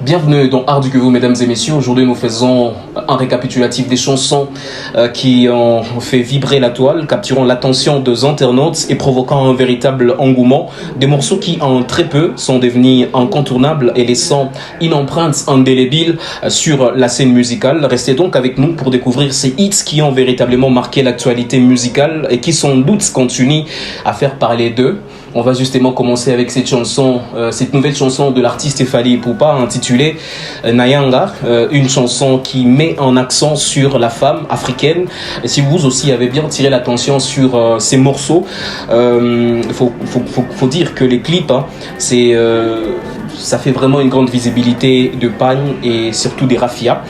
Bienvenue dans Art du Kevo, mesdames et messieurs. Aujourd'hui, nous faisons un récapitulatif des chansons qui ont fait vibrer la toile, capturant l'attention des internautes et provoquant un véritable engouement. Des morceaux qui, en très peu, sont devenus incontournables et laissant une empreinte indélébile sur la scène musicale. Restez donc avec nous pour découvrir ces hits qui ont véritablement marqué l'actualité musicale et qui, sans doute, continuent à faire parler d'eux. On va justement commencer avec cette chanson, cette nouvelle chanson de l'artiste Fally Ipupa intitulée Nayanga, une chanson qui met en accent sur la femme africaine. Et si vous aussi avez bien tiré l'attention sur ces morceaux, faut dire que les clips, ça fait vraiment une grande visibilité de Pagne et surtout des Rafia.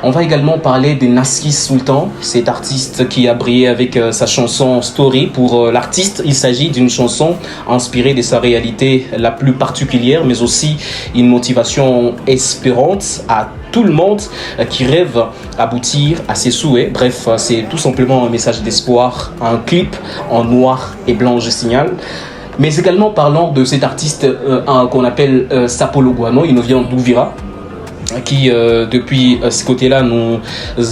On va également parler de Nasri Sultan, cet artiste qui a brillé avec sa chanson Story. Pour l'artiste, il s'agit d'une chanson inspirée de sa réalité la plus particulière, mais aussi une motivation espérante à tout le monde qui rêve aboutir à ses souhaits. Bref, c'est tout simplement un message d'espoir, un clip en noir et blanc, je signale. Mais également parlant de cet artiste qu'on appelle Sapolo Guano, il nous vient d'Ouvira, qui depuis ce côté-là nous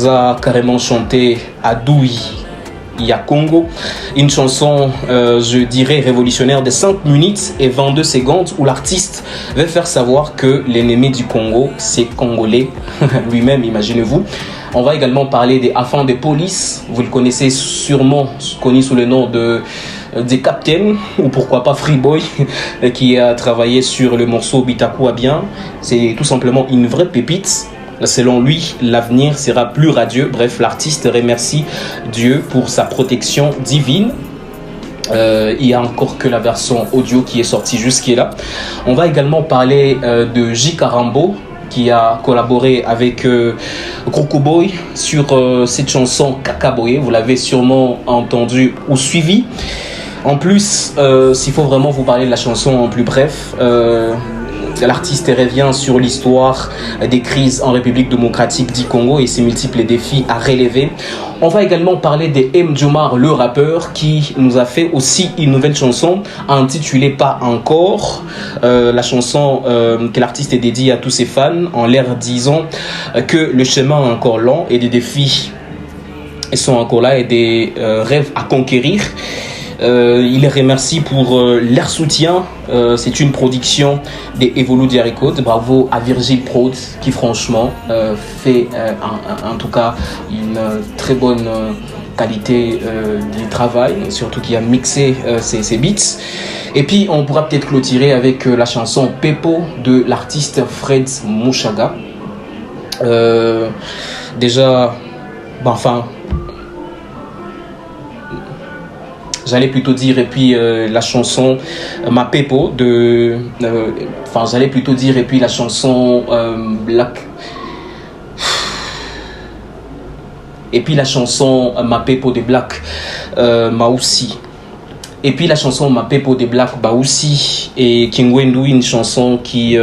a carrément chanté Adoui Ya Congo, une chanson je dirais révolutionnaire de 5 minutes et 22 secondes où l'artiste veut faire savoir que l'ennemi du Congo c'est Congolais lui-même, imaginez-vous. On va également parler des Afins de Police, vous le connaissez sûrement, connu sous le nom de des Captains ou pourquoi pas Freeboy qui a travaillé sur le morceau Bitakou à bien. C'est tout simplement une vraie pépite. Selon lui, l'avenir sera plus radieux. Bref, l'artiste remercie Dieu pour sa protection divine. Il y a encore que la version audio qui est sortie jusqu'à. On va également parler de J. Karambo qui a collaboré avec Crocoboy sur cette chanson Kakaboye. Vous l'avez sûrement entendu ou suivi. En plus, s'il faut vraiment vous parler de la chanson en plus bref, l'artiste revient sur l'histoire des crises en République démocratique du Congo et ses multiples défis à relever. On va également parler de M. Jomar, le rappeur, qui nous a fait aussi une nouvelle chanson intitulée Pas encore. La chanson que l'artiste est dédiée à tous ses fans, en l'air disant que le chemin est encore long et des défis sont encore là et des rêves à conquérir. Il les remercie pour leur soutien. C'est une production des Evolu Diaricode. Bravo à Virgil Prod qui franchement fait en tout cas une très bonne qualité du travail, surtout qui a mixé ses beats. Et puis on pourra peut-être clôturer avec la chanson Pepo de l'artiste Fred Mouchaga. Déjà, j'allais plutôt dire, et puis la chanson Ma Pepo de. J'allais plutôt dire, et puis la chanson Black. Et puis la chanson Ma Pepo de Black Maoussi. Et puis la chanson Ma Pepo de Black Baoussi et King Wendu, une chanson qui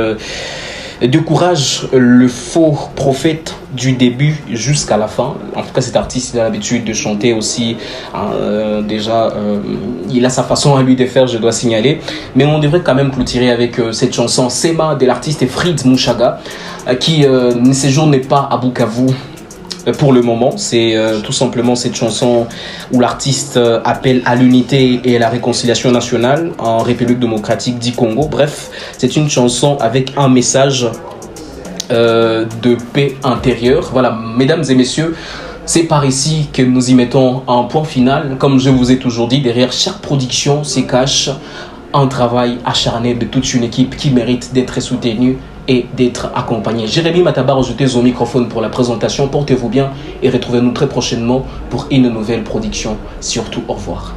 décourage le faux prophète du début jusqu'à la fin. En tout cas, cet artiste il a l'habitude de chanter aussi. Il a sa façon à lui de faire, je dois signaler. Mais on devrait quand même clôturer avec cette chanson Sema de l'artiste Fred Mouchaga qui ne séjourne pas à Bukavu. Pour le moment, c'est tout simplement cette chanson où l'artiste appelle à l'unité et à la réconciliation nationale en République démocratique du Congo. Bref, c'est une chanson avec un message de paix intérieure. Voilà, mesdames et messieurs, c'est par ici que nous y mettons un point final. Comme je vous ai toujours dit, derrière chaque production se cache un travail acharné de toute une équipe qui mérite d'être soutenue et d'être accompagné. Jérémy Matabar, ajoutez au microphone pour la présentation. Portez-vous bien et retrouvez-nous très prochainement pour une nouvelle production. Surtout, au revoir.